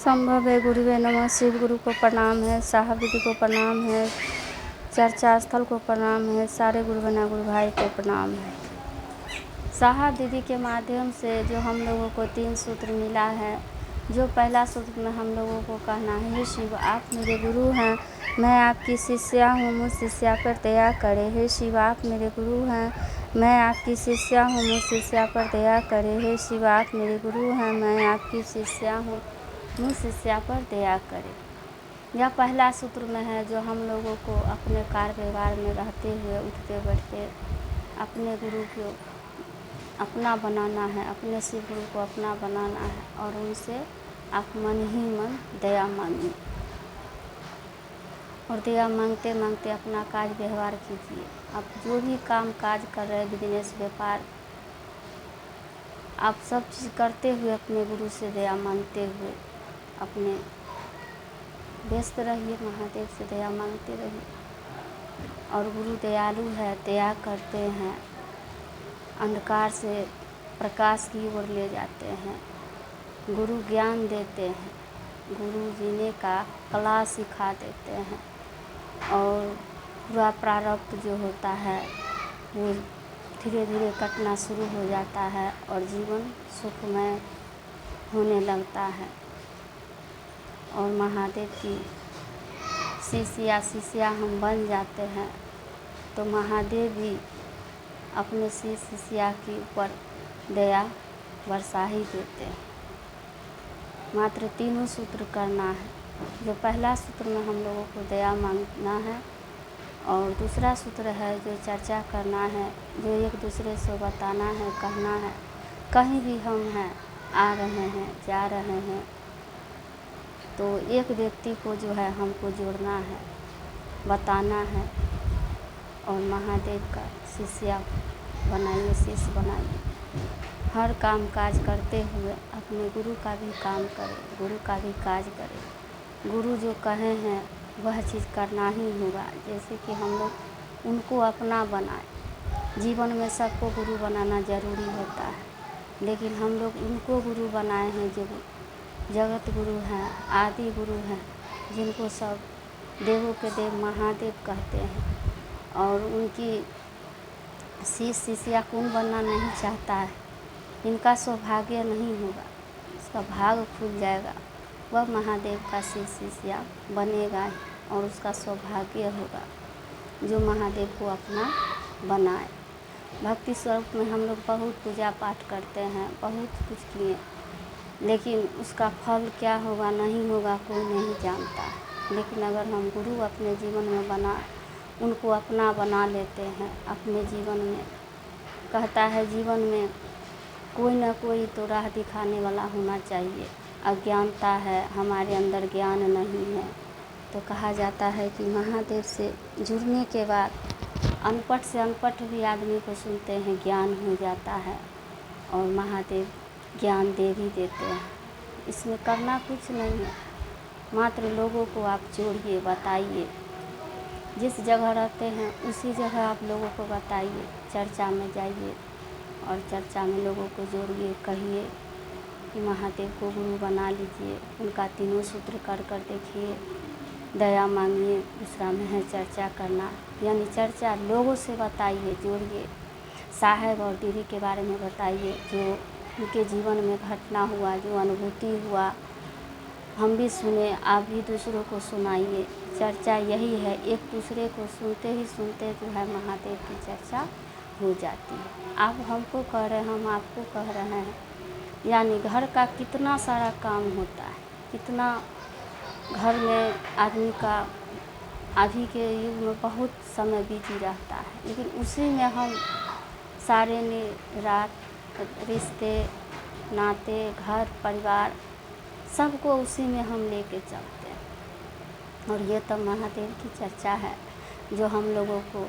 संभव है। गुरुवे नमः। शिव गुरु को प्रणाम है, साहब दीदी को प्रणाम है, चर्चा स्थल को प्रणाम है, सारे गुरु बना गुरु भाई को प्रणाम है। साहब दीदी के माध्यम से जो हम लोगों को 3 सूत्र मिला है, जो पहला सूत्र में हम लोगों को कहना है, हे शिव आप मेरे गुरु हैं, मैं आपकी शिष्या हूँ, मुझ शिष्या पर दया करें। हे शिव आप मेरे गुरु हैं, मैं आपकी शिष्या हूँ, मुझ शिष्या पर दया करें। हे शिव आप मेरे गुरु हैं, मैं आपकी शिष्या हूँ, मुझ शिष्या पर दया करें। यह पहला सूत्र में है जो हम लोगों को अपने कार्य व्यवहार में रहते हुए उठते बैठते अपने गुरु को अपना बनाना है, अपने शिव गुरु को अपना बनाना है और उनसे आप मन ही मन दया मांगिए और दया मांगते मांगते अपना कार्य व्यवहार कीजिए। आप जो भी काम काज कर रहे हैं, बिजनेस व्यापार, आप सब चीज़ करते हुए अपने गुरु से दया मांगते हुए अपने व्यस्त रहिए, महादेव से दया मांगते रहिए। और गुरु दयालु है, दया करते हैं, अंधकार से प्रकाश की ओर ले जाते हैं। गुरु ज्ञान देते हैं, गुरु जीने का कला सिखा देते हैं और पूरा प्रारब्ध जो होता है वो धीरे धीरे कटना शुरू हो जाता है और जीवन सुखमय होने लगता है। और महादेव की शिष्या हम बन जाते हैं तो महादेव भी अपने शिष्या के ऊपर दया बरसा ही देते हैं। मात्र 3 सूत्र करना है। जो पहला सूत्र में हम लोगों को दया मांगना है और दूसरा सूत्र है जो चर्चा करना है, जो एक दूसरे से बताना है, कहना है। कहीं भी हम हैं, आ रहे हैं, जा रहे हैं तो एक व्यक्ति को जो है हमको जोड़ना है, बताना है और महादेव का शिष्या बनाइए, शिष्य बनाइए। हर काम काज करते हुए अपने गुरु का भी काम करें, गुरु का भी काज करें। गुरु जो कहे हैं वह चीज़ करना ही होगा। जैसे कि हम लोग उनको अपना बनाए। जीवन में सबको गुरु बनाना ज़रूरी होता है, लेकिन हम लोग उनको गुरु बनाए हैं जो जगत गुरु हैं, आदि गुरु हैं, जिनको सब देवों के देव महादेव कहते हैं। और उनकी शिष्या कौन बनना नहीं चाहता है, इनका सौभाग्य नहीं होगा, इसका भाग खुल जाएगा, वह महादेव का शिष्या बनेगा और उसका सौभाग्य होगा जो महादेव को अपना बनाए। भक्ति स्वरूप में हम लोग बहुत पूजा पाठ करते हैं, बहुत कुछ किए, लेकिन उसका फल क्या होगा नहीं होगा कोई नहीं जानता है। लेकिन अगर हम गुरु अपने जीवन में उनको अपना बना लेते हैं अपने जीवन में, कहता है जीवन में कोई ना कोई तो राह दिखाने वाला होना चाहिए। अज्ञानता है, हमारे अंदर ज्ञान नहीं है, तो कहा जाता है कि महादेव से जुड़ने के बाद अनपढ़ से अनपढ़ भी आदमी को सुनते हैं ज्ञान हो जाता है और महादेव ज्ञान दे भी देते हैं। इसमें करना कुछ नहीं है, मात्र लोगों को आप जोड़िए, बताइए। जिस जगह रहते हैं उसी जगह आप लोगों को बताइए, चर्चा में जाइए और चर्चा में लोगों को जोड़िए, कहिए कि महादेव को गुरु बना लीजिए। उनका 3 सूत्र कर देखिए, दया मांगिए। दूसरा में है चर्चा करना, यानी चर्चा लोगों से बताइए, जोड़िए। साहब और दीदी के बारे में बताइए, जो उनके जीवन में घटना हुआ, जो अनुभूति हुआ, हम भी सुने, आप भी दूसरों को सुनाइए। चर्चा यही है, एक दूसरे को सुनते ही सुनते जो है महादेव की चर्चा हो जाती है। आप हमको कह रहे हैं, हम आपको कह रहे हैं, यानी घर का कितना सारा काम होता है, कितना घर में आदमी का अभी के युग में बहुत समय बिजी रहता है, लेकिन उसी में हम सारे ने रात रिश्ते नाते घर परिवार सबको उसी में हम लेके चलते हैं। और ये तो महादेव की चर्चा है जो हम लोगों को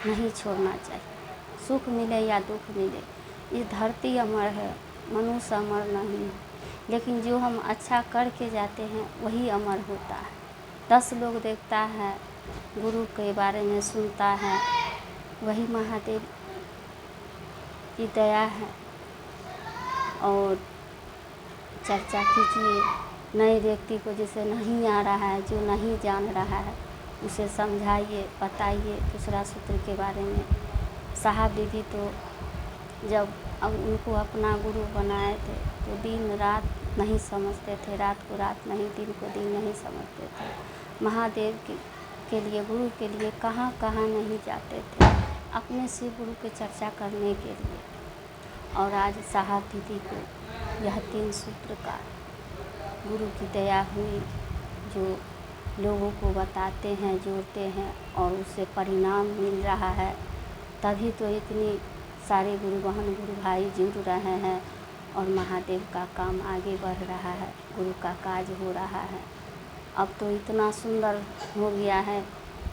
नहीं छोड़ना चाहिए। सुख मिले या दुख मिले, ये धरती अमर है, मनुष्य अमर नहीं है, लेकिन जो हम अच्छा करके जाते हैं वही अमर होता है। 10 लोग देखता है, गुरु के बारे में सुनता है, वही महादेव की दया है। और चर्चा कीजिए, नए व्यक्ति को जिसे नहीं आ रहा है, जो नहीं जान रहा है, उसे समझाइए, बताइए दूसरा सूत्र के बारे में। साहब दीदी तो जब अब उनको अपना गुरु बनाए थे तो दिन रात नहीं समझते थे, रात को रात नहीं, दिन को दिन नहीं समझते थे। महादेव के लिए, गुरु के लिए कहाँ कहाँ नहीं जाते थे, अपने शिव गुरु की चर्चा करने के लिए। और आज साहब दीदी को यह 3 सूत्र का गुरु की दया हुई, जो लोगों को बताते हैं, जोड़ते हैं और उससे परिणाम मिल रहा है। तभी तो इतनी सारे गुरु बहन, गुरु भाई जुड़ रहे हैं और महादेव का काम आगे बढ़ रहा है, गुरु का काज हो रहा है। अब तो इतना सुंदर हो गया है,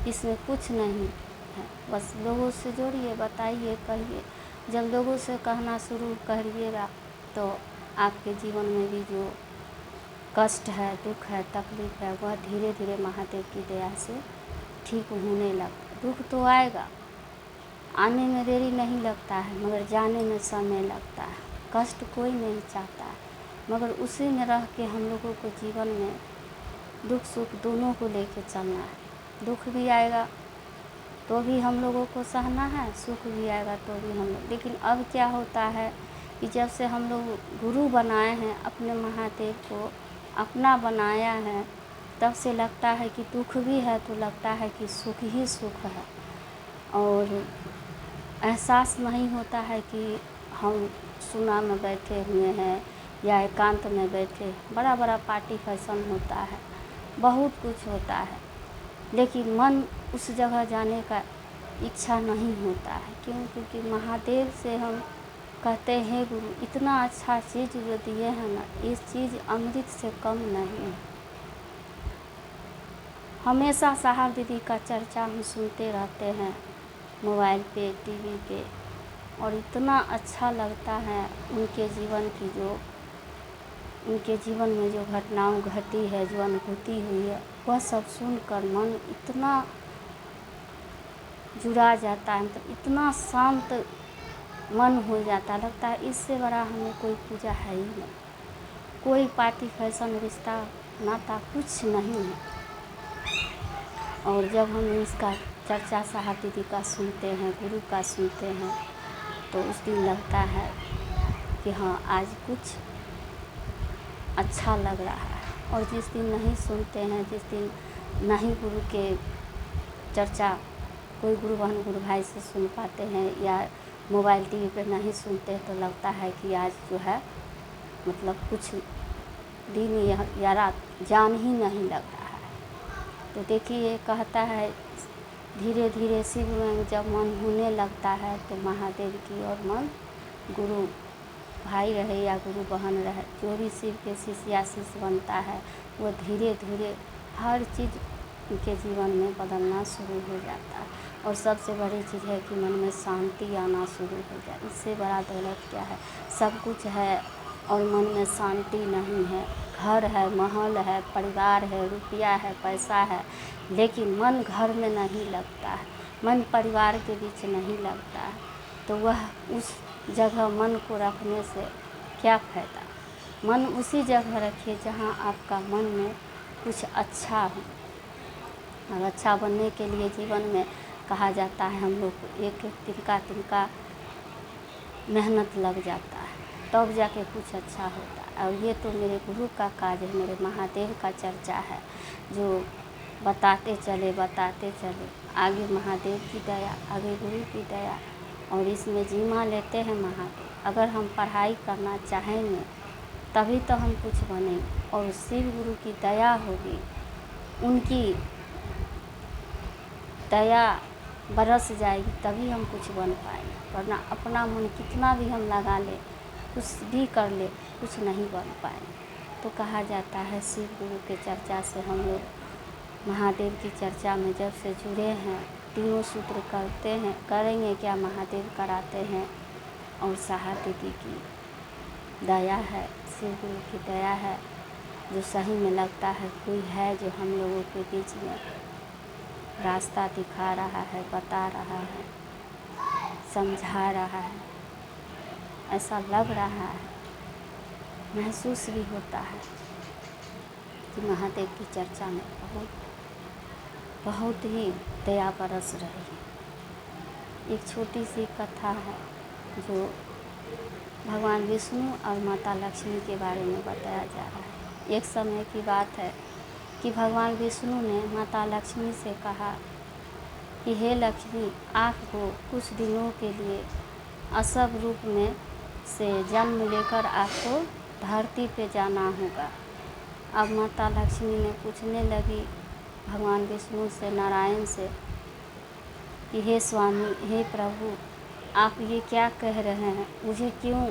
इसमें कुछ नहीं है, बस लोगों से जोड़िए, बताइए, कहिए। जब लोगों से कहना शुरू करिएगा तो आपके जीवन में भी जो कष्ट है, दुख है, तकलीफ है, वह धीरे धीरे महादेव की दया से ठीक होने लगता। दुख तो आएगा, आने में देरी नहीं लगता है, मगर जाने में समय लगता है। कष्ट कोई नहीं चाहता है, मगर उसी में रह के हम लोगों को जीवन में दुख सुख दोनों को लेके चलना है। दुख भी आएगा तो भी हम लोगों को सहना है, सुख भी आएगा तो भी हम लोग। लेकिन अब क्या होता है कि जब से हम लोग गुरु बनाए हैं, अपने महादेव को अपना बनाया है, तब से लगता है कि दुख भी है तो लगता है कि सुख ही सुख है। और एहसास नहीं होता है कि हम सुना में बैठे हुए हैं या एकांत में बैठे। बड़ा बड़ा पार्टी फंक्शन होता है, बहुत कुछ होता है, लेकिन मन उस जगह जाने का इच्छा नहीं होता है। क्यों? क्योंकि महादेव से हम कहते हैं गुरु इतना अच्छा चीज़ जो दिए हैं ना, इस चीज़ अमृत से कम नहीं है। हमेशा साहब दीदी का चर्चा हम सुनते रहते हैं मोबाइल पे, टीवी पे, और इतना अच्छा लगता है उनके जीवन की, जो उनके जीवन में जो घटनाओं घटी है, जो अनुभूति हुई है, वह सब सुनकर मन इतना जुड़ा जाता है, मतलब इतना शांत मन हो जाता है। लगता है इससे बड़ा हमें कोई पूजा है ही नहीं, कोई पार्टी फैशन रिश्ता नाता कुछ नहीं है। और जब हम इसका चर्चा साहब दीदी का सुनते हैं, गुरु का सुनते हैं, तो उस दिन लगता है कि हाँ आज कुछ अच्छा लग रहा है। और जिस दिन नहीं सुनते हैं, जिस दिन नहीं गुरु के चर्चा कोई गुरु बहन, गुरु भाई से सुन पाते हैं या मोबाइल टीवी पे नहीं सुनते, तो लगता है कि आज जो है मतलब कुछ दिन या रात जान ही नहीं लग रहा है। तो देखिए, कहता है धीरे धीरे शिव में जब मन होने लगता है तो महादेव की और मन, गुरु भाई रहे या गुरु बहन रहे, जो भी शिव के शिष्य या शिष्य बनता है, वो धीरे धीरे हर चीज़ उनके जीवन में बदलना शुरू हो जाता है। और सबसे बड़ी चीज़ है कि मन में शांति आना शुरू हो जाए। इससे बड़ा दौलत क्या है? सब कुछ है और मन में शांति नहीं है। घर है, महल है, परिवार है, रुपया है, पैसा है, लेकिन मन घर में नहीं लगता है, मन परिवार के बीच नहीं लगता है, तो वह उस जगह मन को रखने से क्या फ़ायदा? मन उसी जगह रखिए जहाँ आपका मन में कुछ अच्छा हो। और अच्छा बनने के लिए जीवन में कहा जाता है हम लोग को एक एक तिनका मेहनत लग जाता है, तब जाके कुछ अच्छा होता है। और ये तो मेरे गुरु का काज है, मेरे महादेव का चर्चा है, जो बताते चले आगे महादेव की दया, आगे गुरु की दया, और इसमें जीमा लेते हैं महादेव। अगर हम पढ़ाई करना चाहेंगे तभी तो हम कुछ बनेंगे, और शिव गुरु की दया होगी, उनकी दया बरस जाएगी तभी हम कुछ बन पाएंगे। वरना अपना मन कितना भी हम लगा ले, कुछ भी कर ले, कुछ नहीं बन पाएंगे। तो कहा जाता है शिव गुरु के चर्चा से हम लोग महादेव की चर्चा में जब से जुड़े हैं, तीनों सूत्र करते हैं, करेंगे क्या, महादेव कराते हैं। और साहब दीदी की दया है, शिव गुरु की दया है, जो सही में लगता है कोई है जो हम लोगों के बीच में रास्ता दिखा रहा है, बता रहा है, समझा रहा है। ऐसा लग रहा है, महसूस भी होता है। कि महादेव की चर्चा में बहुत ही दया बरस रही है। एक छोटी सी कथा है जो भगवान विष्णु और माता लक्ष्मी के बारे में बताया जा रहा है। एक समय की बात है कि भगवान विष्णु ने माता लक्ष्मी से कहा कि हे लक्ष्मी, आपको कुछ दिनों के लिए असव रूप में से जन्म लेकर आपको धरती पे जाना होगा। अब माता लक्ष्मी ने पूछने लगी भगवान विष्णु से, नारायण से, कि हे स्वामी, हे प्रभु, आप ये क्या कह रहे हैं? मुझे क्यों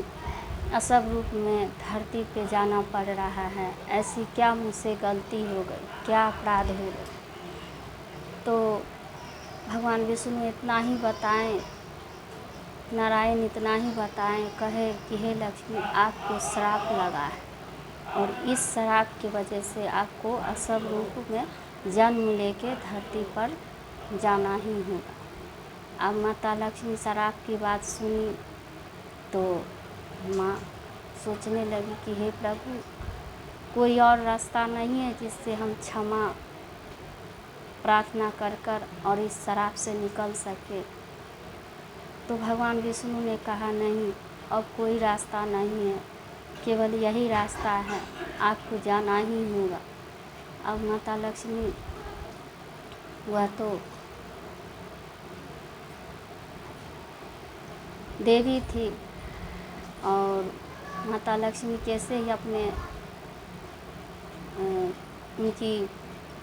असव रूप में धरती पे जाना पड़ रहा है? ऐसी क्या मुझसे गलती हो गई, क्या अपराध हो गए? तो भगवान विष्णु इतना ही बताएं, नारायण इतना ही बताएं, कहे कि हे लक्ष्मी, आपको श्राप लगा है और इस श्राप की वजह से आपको असव रूप में जन्म लेके धरती पर जाना ही होगा। अब माता लक्ष्मी श्राप की बात सुनी तो माँ सोचने लगी कि हे प्रभु, कोई और रास्ता नहीं है जिससे हम क्षमा प्रार्थना कर और इस श्राप से निकल सके? तो भगवान विष्णु ने कहा, नहीं, अब कोई रास्ता नहीं है, केवल यही रास्ता है, आपको जाना ही होगा। अब माता लक्ष्मी वह तो देवी थी और माता लक्ष्मी कैसे ही अपने उनकी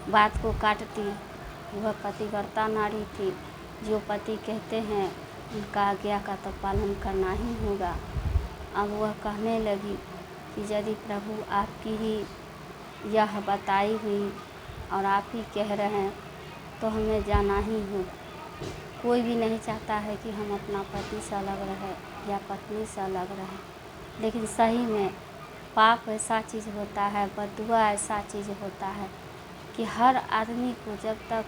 बात को काटती। वह पतिव्रता नारी थी, जो पति कहते हैं उनका आज्ञा का तो पालन करना ही होगा। अब वह कहने लगी कि यदि प्रभु आपकी ही यह बताई हुई और आप ही कह रहे हैं तो हमें जाना ही होगा। कोई भी नहीं चाहता है कि हम अपना पति से अलग रहें या पत्नी से अलग रहें, लेकिन सही में पाप ऐसा चीज़ होता है, बददुआ ऐसा चीज़ होता है कि हर आदमी को जब तक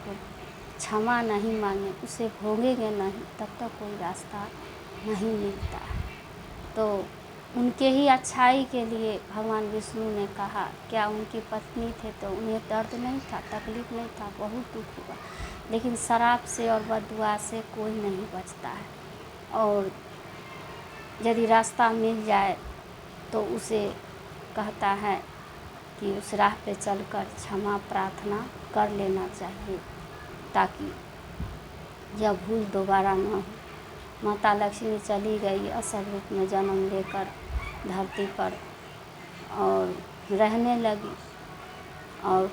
क्षमा नहीं मांगे, उसे भोगेंगे नहीं, तब तक कोई रास्ता नहीं मिलता है। तो उनके ही अच्छाई के लिए भगवान विष्णु ने कहा, क्या उनकी पत्नी थे तो उन्हें दर्द नहीं था, तकलीफ नहीं था, बहुत दुख हुआ, लेकिन शराब से और बददुआ से कोई नहीं बचता है। और यदि रास्ता मिल जाए तो उसे कहता है कि उस राह पे चलकर क्षमा प्रार्थना कर लेना चाहिए ताकि यह भूल दोबारा न हो। माता लक्ष्मी चली गई असव रूप में जन्म लेकर धरती पर और रहने लगी और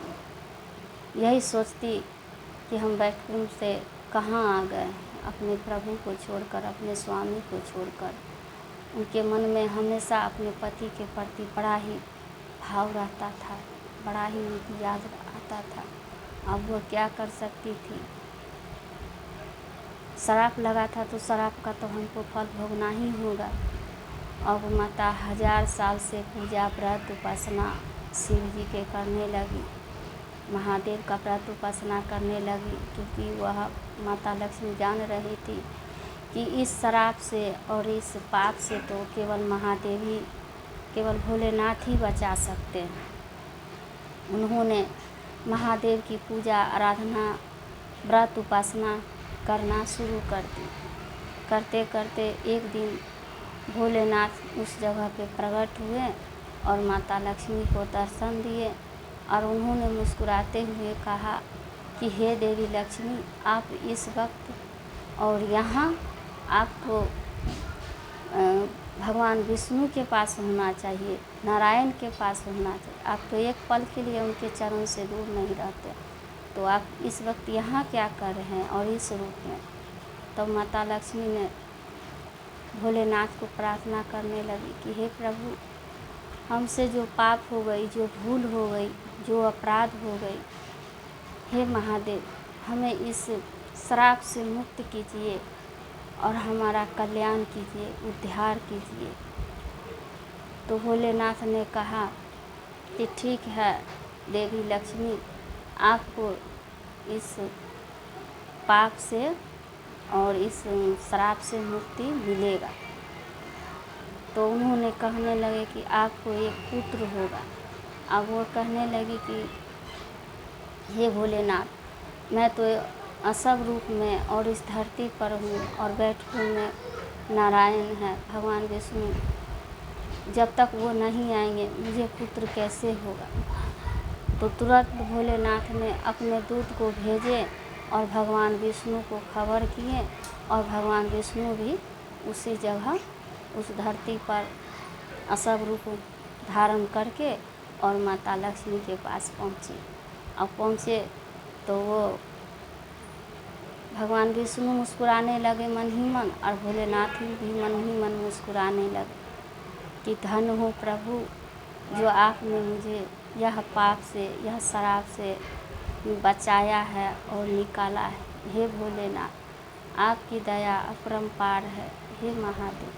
यही सोचती कि हम वैकुंठ से कहाँ आ गए, अपने प्रभु को छोड़कर, अपने स्वामी को छोड़कर। उनके मन में हमेशा अपने पति के प्रति बड़ा ही भाव रहता था, बड़ा ही उनकी याद आता था। अब वो क्या कर सकती थी? श्राप लगा था तो श्राप का तो हमको फल भोगना ही होगा। अब माता 1000 साल से पूजा व्रत उपासना शिव जी के करने लगी, महादेव का व्रत उपासना करने लगी, क्योंकि वह माता लक्ष्मी जान रही थी कि इस श्राप से और इस पाप से तो केवल महादेव ही, केवल भोलेनाथ ही बचा सकते हैं। उन्होंने महादेव की पूजा आराधना व्रत उपासना करना शुरू कर दी। करते करते एक दिन भोलेनाथ उस जगह पे प्रकट हुए और माता लक्ष्मी को दर्शन दिए और उन्होंने मुस्कुराते हुए कहा कि हे देवी लक्ष्मी, आप इस वक्त और यहाँ आपको भगवान विष्णु के पास होना चाहिए, नारायण के पास होना चाहिए। आप तो एक पल के लिए उनके चरण से दूर नहीं रहते, तो आप इस वक्त यहाँ क्या कर रहे हैं और इस रूप में? तब माता लक्ष्मी ने भोलेनाथ को प्रार्थना करने लगी कि हे प्रभु, हमसे जो पाप हो गई, जो भूल हो गई, जो अपराध हो गई, हे महादेव, हमें इस श्राप से मुक्त कीजिए और हमारा कल्याण कीजिए, उद्धार कीजिए। तो भोलेनाथ ने कहा कि ठीक है देवी लक्ष्मी, आपको इस पाप से और इस श्राप से मुक्ति मिलेगा। तो उन्होंने कहने लगे कि आपको एक पुत्र होगा, अब वो कहने लगी कि हे भोलेनाथ, मैं तो असब रूप में और इस धरती पर हूँ और बैठकु में नारायण है, भगवान विष्णु, जब तक वो नहीं आएंगे मुझे पुत्र कैसे होगा। तो तुरंत भोलेनाथ ने अपने दूत को भेजे और भगवान विष्णु को खबर किए और भगवान विष्णु भी उसी जगह उस धरती पर असब रूप धारण करके और माता लक्ष्मी के पास पहुँचे। अब पहुँचे तो वो भगवान विष्णु मुस्कुराने लगे मन ही मन और भोलेनाथ भी मन ही मन मुस्कुराने लगे कि धन हो प्रभु, जो आपने मुझे यह पाप से, यह शराब से बचाया है और निकाला है। हे भोलेनाथ, आपकी दया अपरंपार है। हे महादेव,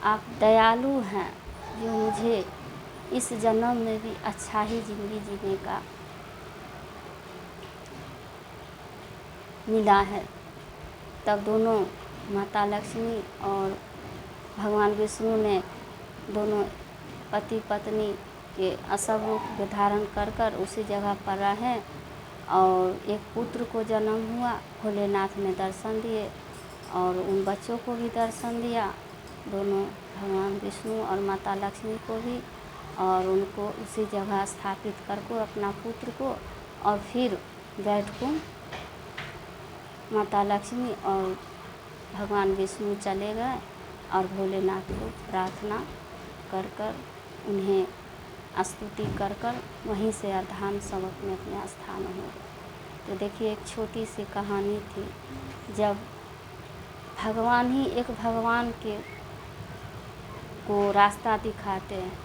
आप दयालु हैं जो मुझे इस जन्म में भी अच्छा ही ज़िंदगी जीने का मिला है। तब दोनों माता लक्ष्मी और भगवान विष्णु ने दोनों पति पत्नी के असब रूप धारण कर कर उसी जगह पर रहे और एक पुत्र को जन्म हुआ। भोलेनाथ ने दर्शन दिए और उन बच्चों को भी दर्शन दिया, दोनों भगवान विष्णु और माता लक्ष्मी को भी, और उनको उसी जगह स्थापित करके अपना पुत्र को, और फिर बैठकुंड माता लक्ष्मी और भगवान विष्णु चले गए और भोलेनाथ को प्रार्थना कर कर उन्हें स्तुति कर कर वहीं से अर्धांग सबक में अपने स्थान हो गए। तो देखिए, एक छोटी सी कहानी थी। जब भगवान ही एक भगवान के को रास्ता दिखाते हैं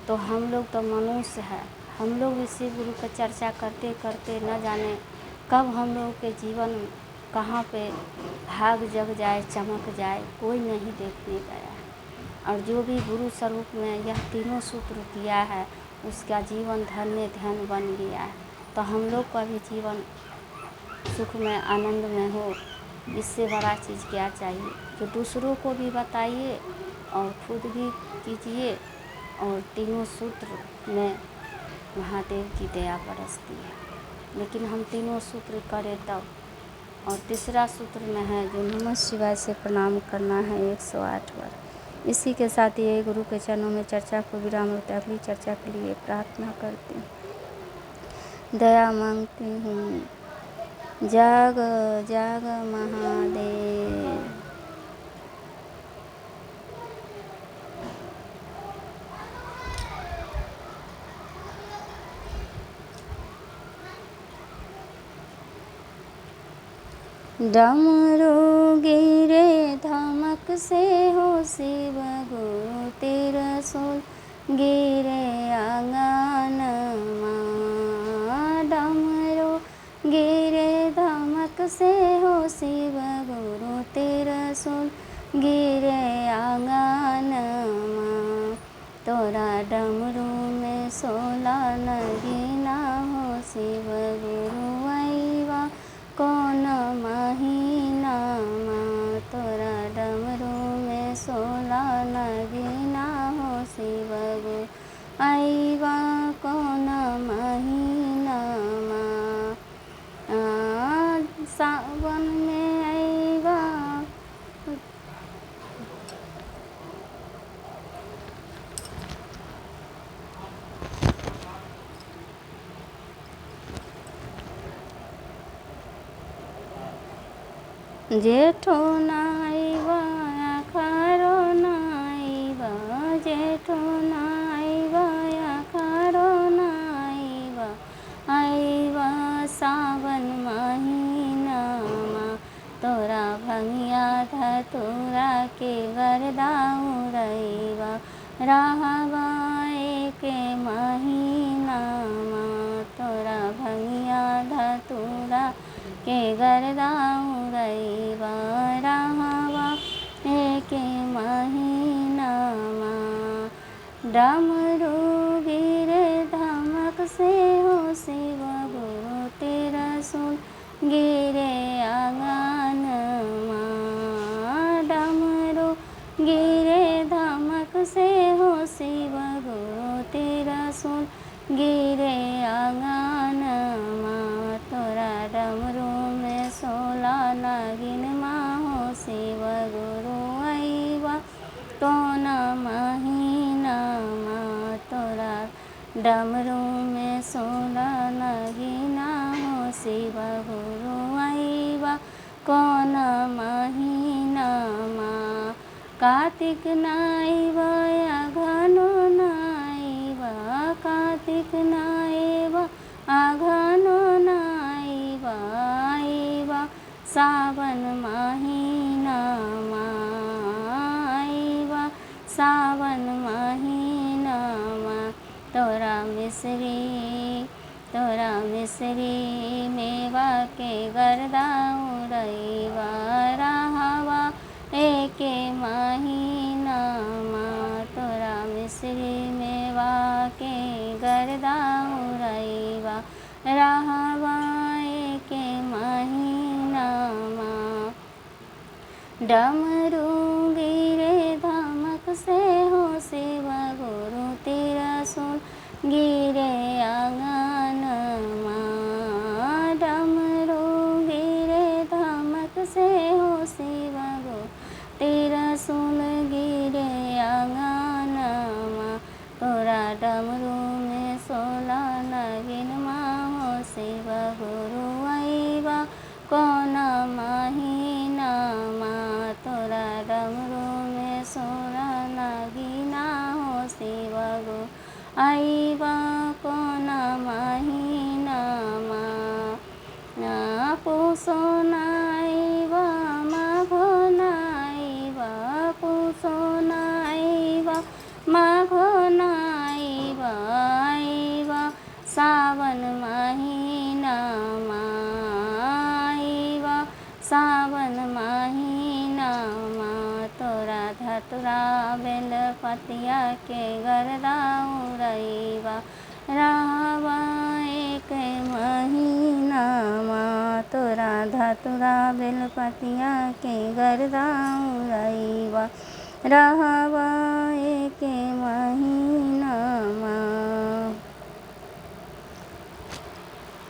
तो हम लोग तो मनुष्य है, हम लोग इसी गुरु का चर्चा करते करते न जाने कब हम लोग के जीवन कहाँ पे भाग जग जाए, चमक जाए, कोई नहीं देखने गया है। और जो भी गुरु स्वरूप में यह तीनों सूत्र किया है उसका जीवन धन्य धन्य बन गया है। तो हम लोग का भी जीवन सुख में, आनंद में हो, इससे बड़ा चीज़ क्या चाहिए। तो दूसरों को भी बताइए और खुद भी कीजिए, और तीनों सूत्र में महादेव की दया बरसती है। लेकिन हम तीनों सूत्र करें तब। और तीसरा सूत्र में है जो नमः शिवाय से प्रणाम करना है 108 बार। इसी के साथ ये गुरु के चरणों में चर्चा को विराम होता है। अगली चर्चा के लिए प्रार्थना करती हूँ, दया मांगती हूँ। जग जग महादेव, डमरू गिरे धमक से हो शिव गुरु त्रिशूल गिरे आंगन माँ। डमरू गिरे धमक से हो शिव गुरु त्रिशूल गिरे आंगन माँ। तोरा डमरू में 16 नगीना हो शिव गुरु आईवा कौन महीना माँ। तोरा डमरू में 16 नगीना हो शिव गुरु आईवा कौन महीना माँ। सावन में आईवा जेठो नाइबा आखारो नाइबा, जेठो नाइबा आखारो नाइबा, आइबा सावन महीना माँ। तोरा भंगिया धतूरा के गरदा उड़ैबा रहबा एक महीना माँ। तोरा भंगिया धतूरा के गरदा उड़ैबा रहा सुन गिरे आंगनमा तोरा डमरू में 16 नागिन माहो शिव गुरु आईबा कौन महीनामा तोरा डमरू में 16 नागिना हो शिव गुरु आईबा कौन महीनामा कार्तिक नाइबा अघनो नाइबा कार्तिक नाइबा अघनो नाइबा आइबा सावन महीनामा आइबा सावन महीनामा तोरा मिश्री मेवा के गर्दा उड़ैबा रहवा एके महीनामा तोरा मिश्री मेवा के गर्दा उड़ैबा रहवा एके महीनामा डमरू गिरे धमक से हो शिव गुरु त्रिशूल गिरे आंगनमा डमरू गिरे धमक से हो शिव गुरु त्रिशूल गिरे आंगनमा तोरा डमरू में 16 नागिनमा हो शिव गुरु आईबा कौन महीनामा तोरा डमरू में 16 नागिना हो शिव गुरु आईबा कौन महीनामा पुसो नाइबा माघो नाइबा पुसो नाइबा माघो नाइबा आइबा सावन महीनामा आइबा सावन महीनामा तोरा धतुरा बेल पतिया के गर्दा उड़ैबा रहवा एक महीनामा तोरा धतुरा बेल पतिया के गर्दा उड़ैबा रहवा एक महीनामा।